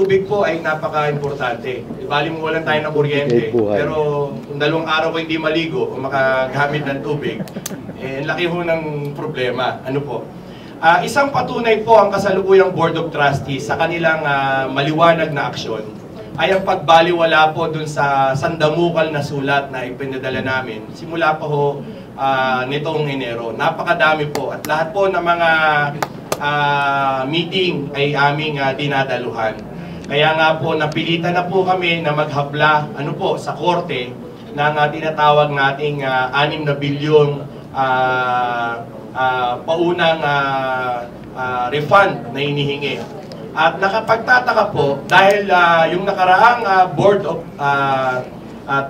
tubig po ay napaka-importante. Bali mo walang tayo ng kuryente, pero kung 2 araw ko hindi maligo o makagamit ng tubig, eh, laki ho ng problema. Ano po? Isang patunay po ang kasalukuyang Board of Trustees sa kanilang maliwanag na aksyon ay ang pagbaliwala po dun sa sandamukal na sulat na ipinadala namin simula pa ho nitong Enero. Napakadami po at lahat po ng mga meeting ay aming dinadaluhan. Kaya nga po napilitan na po kami na maghabla sa korte ng tinatawag nating 6 na bilyong paunang refund na inihingi. At nakapagtataka po dahil yung nakaraang Board of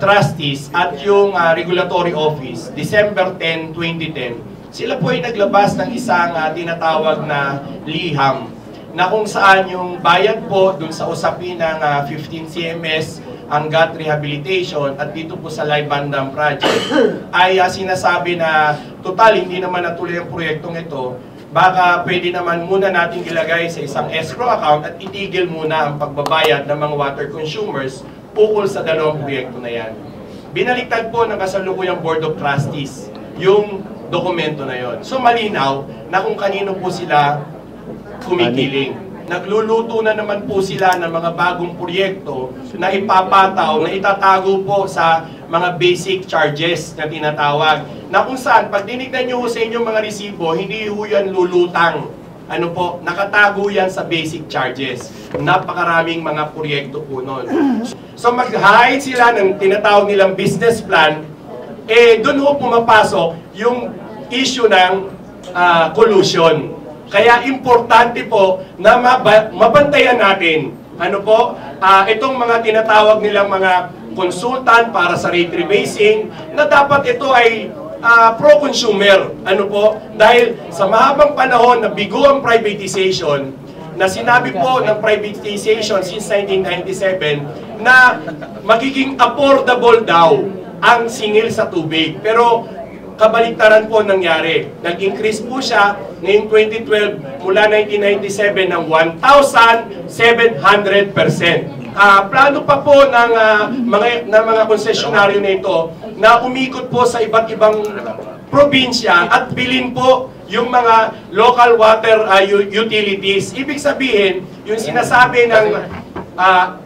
Trustees at yung Regulatory Office, December 10, 2010, sila po ay naglabas ng isang tinatawag na liham na kung saan yung bayad po dun sa usapin ng 15 CMS ang GAT rehabilitation at dito po sa Live Bandam Project ay sinasabi na total hindi naman natuloy ang proyektong ito, baka pwede naman muna natin ilagay sa isang escrow account at itigil muna ang pagbabayad ng mga water consumers ukol sa 2 proyekto na yan. Binaliktad po ng kasalukuyang Board of Trustees yung dokumento na yon. So malinaw na kung kanino po sila kumikiling. Nagluluto na naman po sila ng mga bagong proyekto na ipapataw, na itatago po sa mga basic charges na tinatawag. Na kung saan, pag dinignan nyo sa inyong mga resibo, hindi ho yan lulutang. Nakatago yan sa basic charges. Napakaraming mga proyekto po nun. So mag-hide sila ng tinatawag nilang business plan, doon ho pumapasok yung issue ng collusion. Kaya importante po na mabantayan natin itong mga tinatawag nilang mga consultant para sa rate rebasing na dapat ito ay pro-consumer. Dahil sa mahabang panahon na bigo ang privatization, na sinabi po ng privatization since 1997 na magiging affordable daw ang singil sa tubig. Pero kabaliktaran po nangyari. Nag-increase po siya ngayong 2012 mula 1997 ng 1,700%. Plano pa po ng mga konsesyonaryo na ito na umikot po sa iba't ibang probinsya at bilhin po yung mga local water utilities. Ibig sabihin, yung sinasabi ng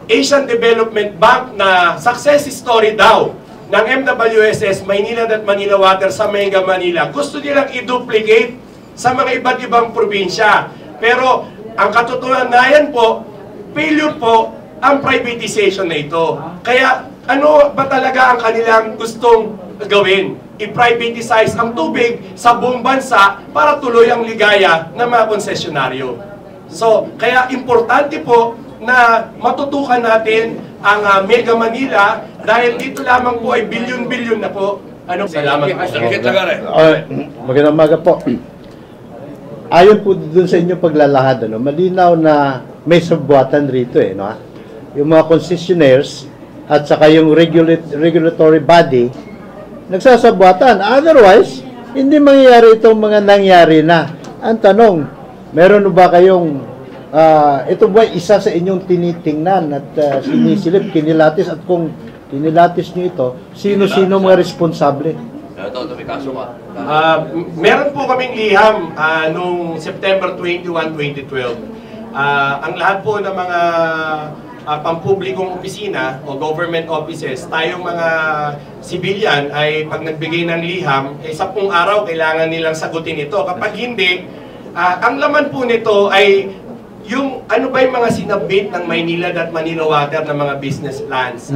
Asian Development Bank na success story daw ng MWSS, Maynilad at Manila Water sa Mega Manila, gusto nilang i-duplicate sa mga iba't ibang probinsya. Pero ang katotohanan po, failure po ang privatization na ito. Kaya ano ba talaga ang kanilang gustong gawin? I-privatize ang tubig sa buong bansa para tuloy ang ligaya ng mga konsesyonaryo. So, kaya importante po na matutukan natin ang Mega Manila dahil dito lamang po ay bilyon-bilyon na po. Salamat po. Magandang umaga po. Ayon po dun sa inyong paglalahad, malinaw na may subbuatan rito yung mga concessionaires at saka yung regulatory body nagsasabuatan. Otherwise, hindi mangyayari itong mga nangyari na. Ang tanong, meron ba kayong ito ba isa sa inyong tinitingnan at sinisilip, kinilatis, at kung kinilatis nyo ito, sino-sino mga responsable? Meron po kaming liham noong September 21, 2012. Ang lahat po ng mga pampublikong opisina o government offices, tayong mga civilian ay pag nagbigay ng liham, 10 araw kailangan nilang sagutin ito. Kapag hindi, ang laman po nito ay yung ano ba yung mga sinabit ng Maynilad at Manila Water ng mga business plans.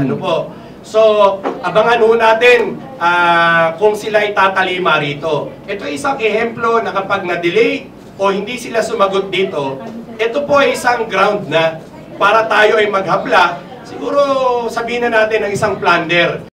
So, abangan ho natin kung sila itatalima rito. Ito ay isang ehemplo na kapag na-delay o hindi sila sumagot dito, ito po ay isang ground na para tayo ay maghabla, siguro sabihin na natin ng isang plunder.